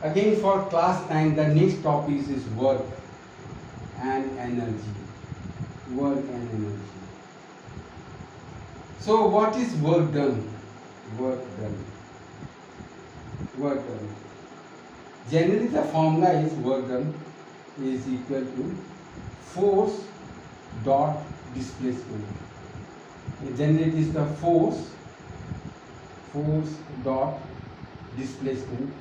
Again for class 9, the next topic is work and energy. Work and energy. So what is work done? Work done. Work done. Generally the formula is work done is equal to force dot displacement. Generally it is the force dot displacement.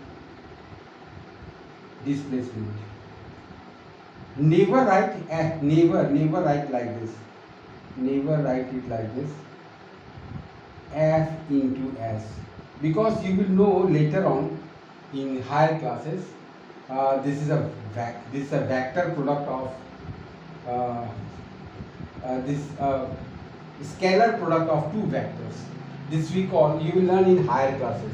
Never write like this. Never write it like this. F into S, because you will know later on in higher classes. This is a vector product of this scalar product of two vectors. This you will learn in higher classes.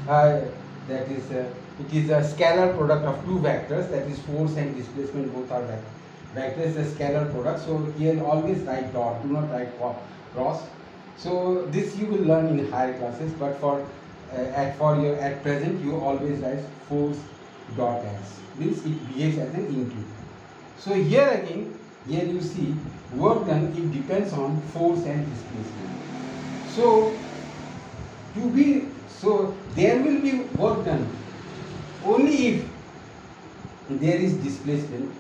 That is it is a scalar product of two vectors, that is force and displacement, both are vector is a scalar product. So here always write dot, do not write cross. So this you will learn in higher classes, but at present you always write force dot S, means it behaves as an into. So here you see work done, it depends on force and displacement. So there will be work done only if there is displacement.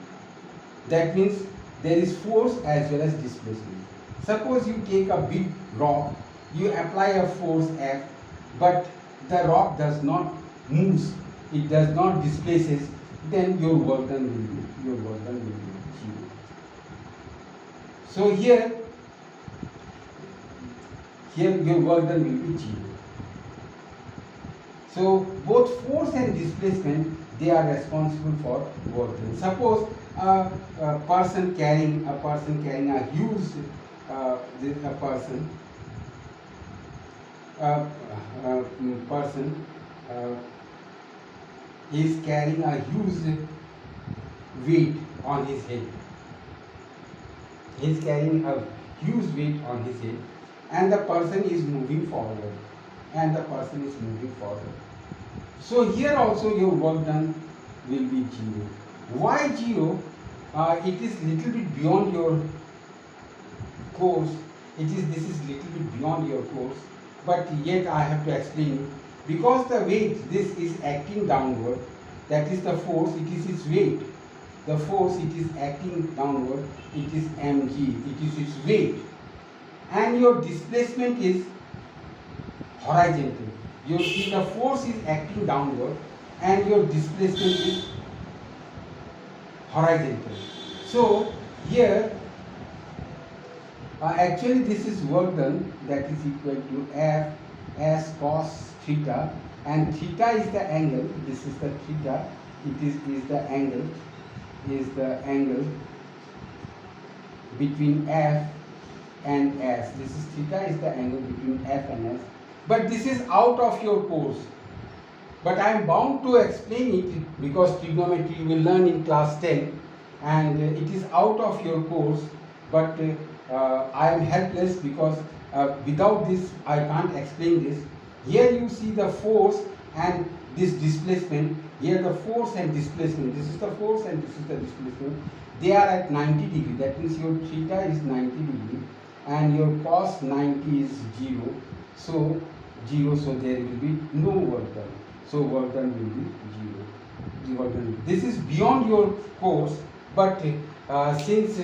That means there is force as well as displacement. Suppose you take a big rock, you apply a force F, but the rock does not move, it does not displaces, then your work done will be 0. So here your work done will be 0. So both force and displacement, they are responsible for work done. Suppose a person carrying a huge is carrying a huge weight on his head. He is carrying a huge weight on his head, and the person is moving forward. So here also your work done will be 0. Why 0? It is little bit beyond your course. This is little bit beyond your course, but yet I have to explain it. Because the weight, this is acting downward, that is the force, it is its weight. The force, it is acting downward, it is mg, it is its weight. And your displacement is horizontal. You see the force is acting downward and your displacement is horizontal. So here actually this is work done, that is equal to F S cos theta, and theta is the angle. This is the theta. It is the angle between F and S. This is theta is the angle between F and S. But this is out of your course. But I am bound to explain it because trigonometry you will learn in class 10, and it is out of your course. But I am helpless because without this I can't explain this. Here you see the force and this displacement. Here the force and displacement. This is the force and this is the displacement. They are at 90 degree. That means your theta is 90 degree and your cos 90 is 0. So 0. So there will be no work done. So work done will be 0. This is beyond your course, but since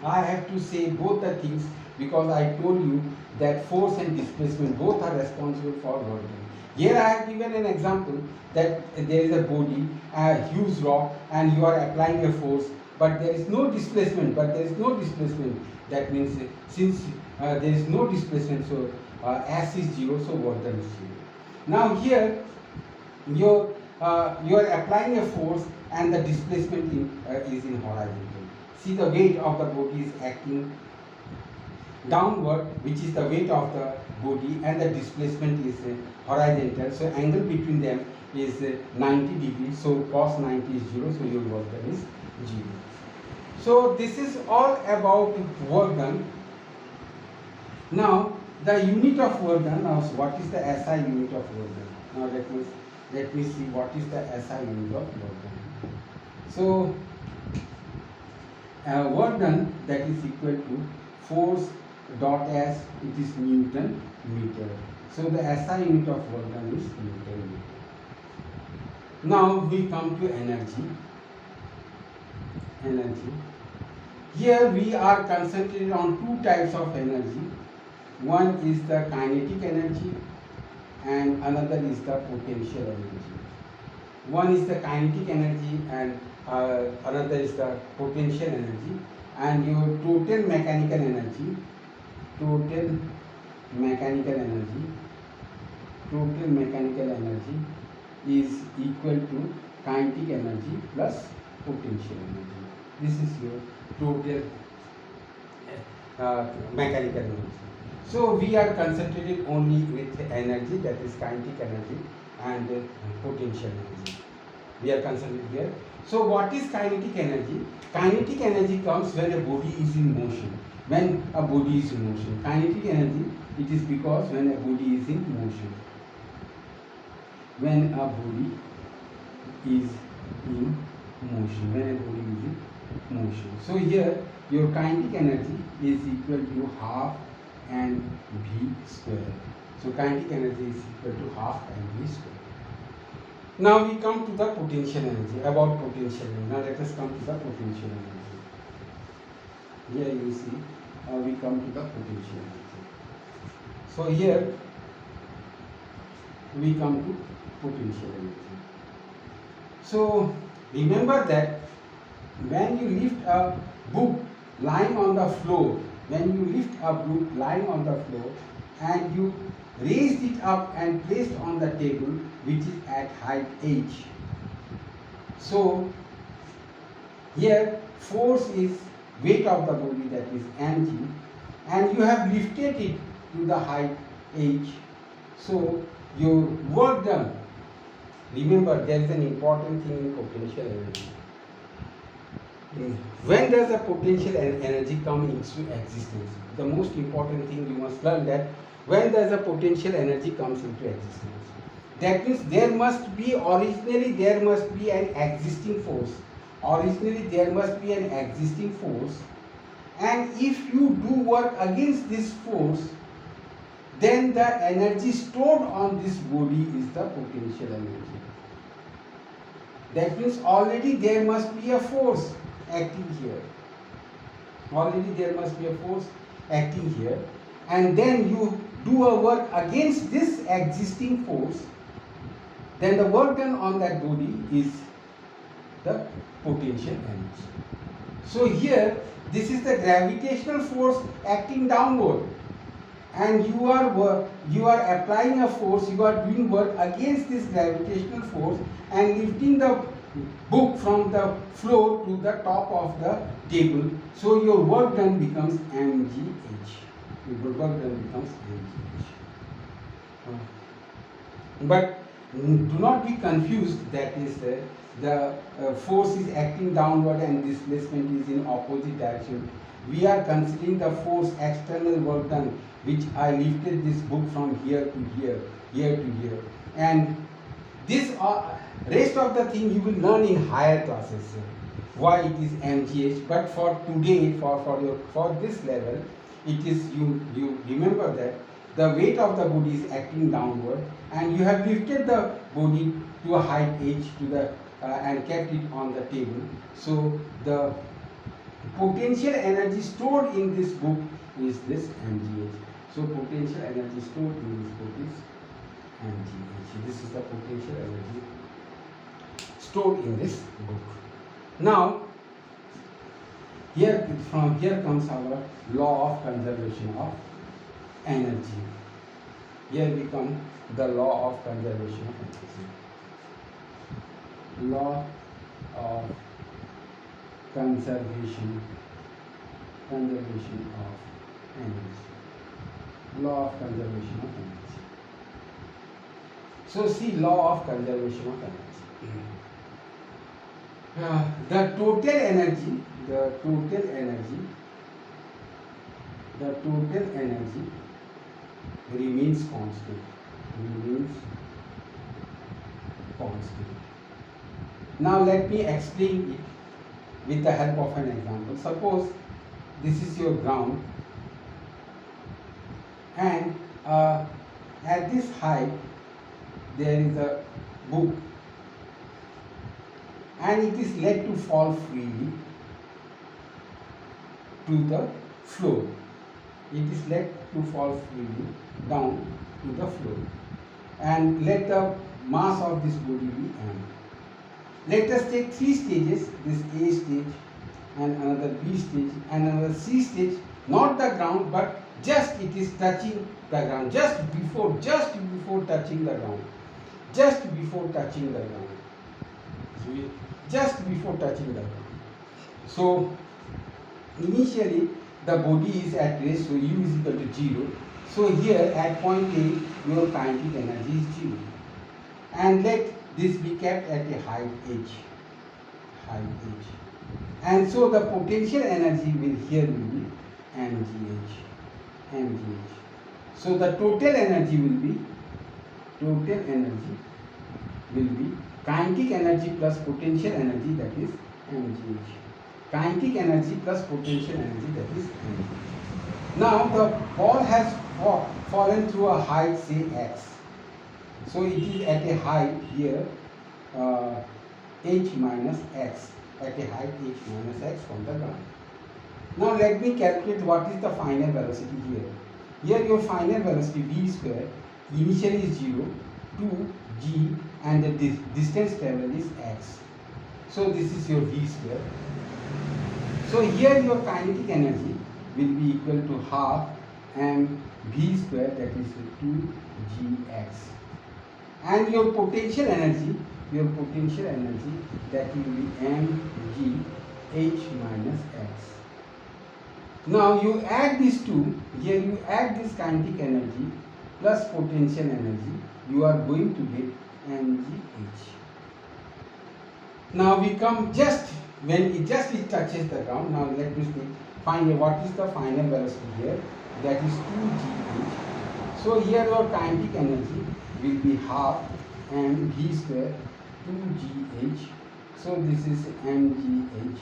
I have to say both the things, because I told you that force and displacement both are responsible for work done. Here I have given an example that there is a body, a huge rock, and you are applying a force, but there is no displacement. That means since there is no displacement, so S is 0, so work done is 0. Now here you are applying a force and the displacement is in horizontal. See, the weight of the body is acting downward, which is the weight of the body, and the displacement is horizontal. So angle between them is 90 degrees. So cos 90 is 0. So your work done is 0. So this is all about work done. Now the unit of work done. Now what is the SI unit of work done? Now let me Let me see what is the SI unit of work done. So work done, that is equal to force dot S, it is Newton meter. So the SI unit of work done is Newton meter. Now we come to energy. Here we are concentrated on two types of energy. One is the kinetic energy and another is the potential energy. One is the kinetic energy and another is the potential energy, and your total mechanical energy is equal to kinetic energy plus potential energy. This is your total mechanical energy. So we are concentrated only with energy, that is kinetic energy and potential energy. We are concentrated here. So what is kinetic energy? Kinetic energy comes when a body is in motion. When a body is in motion. Kinetic energy, it is because when a body is in motion. When a body is in motion. So here your kinetic energy is equal to half and v square. So kinetic energy is equal to half and v square. Now we come to the potential energy. About potential energy. Now let us come to the potential energy. Here you see we come to the potential energy. So here we come to potential energy. So remember that when you lift a book lying on the floor, and you raised it up and placed on the table which is at height h. So here force is weight of the body, that is mg, and you have lifted it to the height h. So your work done, remember there is an important thing in potential energy. When does the potential energy come into existence? The most important thing you must learn that when does the potential energy comes into existence? That means originally there must be an existing force. And if you do work against this force, then the energy stored on this body is the potential energy. That means already there must be a force acting here. And then you do a work against this existing force, then the work done on that body is the potential energy. So here this is the gravitational force acting downward, and you are applying a force, you are doing work against this gravitational force and lifting the book from the floor to the top of the table. So your work done becomes mgh. But do not be confused, that is the force is acting downward and displacement is in opposite direction. We are considering the force external work done, which I lifted this book from here to here to here, and this rest of the thing you will learn in higher classes why it is mgh. But for today, for this level, it is you remember that the weight of the body is acting downward, and you have lifted the body to a height h to the and kept it on the table. So the potential energy stored in this book is this mgh. So potential energy stored in this book is mgh. This is the potential energy stored in this book. Now from here comes our law of conservation of energy. Here we come the law of conservation of energy. Law of conservation of energy. Law of conservation of energy. So see, law of conservation of energy. The total energy remains constant. constant. Now let me explain it with the help of an example. Suppose this is your ground, and at this height there is a book, and it is let to fall freely to the floor. It is let to fall freely down to the floor, and let the mass of this body be m. Let us take three stages, this A stage and another B stage and another C stage, not the ground but just it is touching the ground, just before touching the ground, just before touching the ground, just before touching the ground. So initially the body is at rest, so U is equal to 0. So here at point A your kinetic energy is 0, and let this be kept at a height h, and so the potential energy will here will be mgh. So the total energy will be kinetic energy plus potential energy, that is mgh. Kinetic energy plus potential energy, that is mgh. Now the ball has fallen through a height, say x. So it is at a height here h minus x, at a height h minus x from the ground. Now let me calculate what is the final velocity here. Here your final velocity v square initially is 0 to g, and the distance travelled is x. So this is your v square. So here your kinetic energy will be equal to half mv square, that is 2gx. And your potential energy that will be mg h minus x. Now you add these two, here you add this kinetic energy plus potential energy, you are going to get mgh. Now we come just when it touches the ground. Now let me find what is the final velocity here, that is 2gh. So here your kinetic energy will be half mv square 2gh. So this is mgh.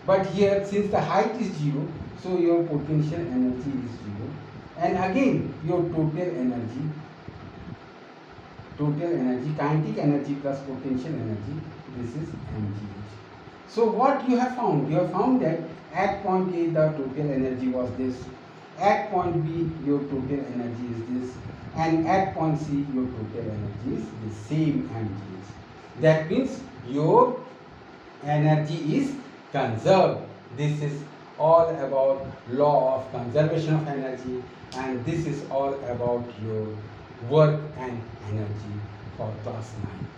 But here since the height is 0, so your potential energy is 0, and again your total energy, kinetic energy plus potential energy, this is mgh. So what you have found? You have found that at point A the total energy was this, at point B your total energy is this, and at point C your total energy is the same mgh. That means your energy is conserved. This is all about law of conservation of energy, and this is all about your work and energy for class 9.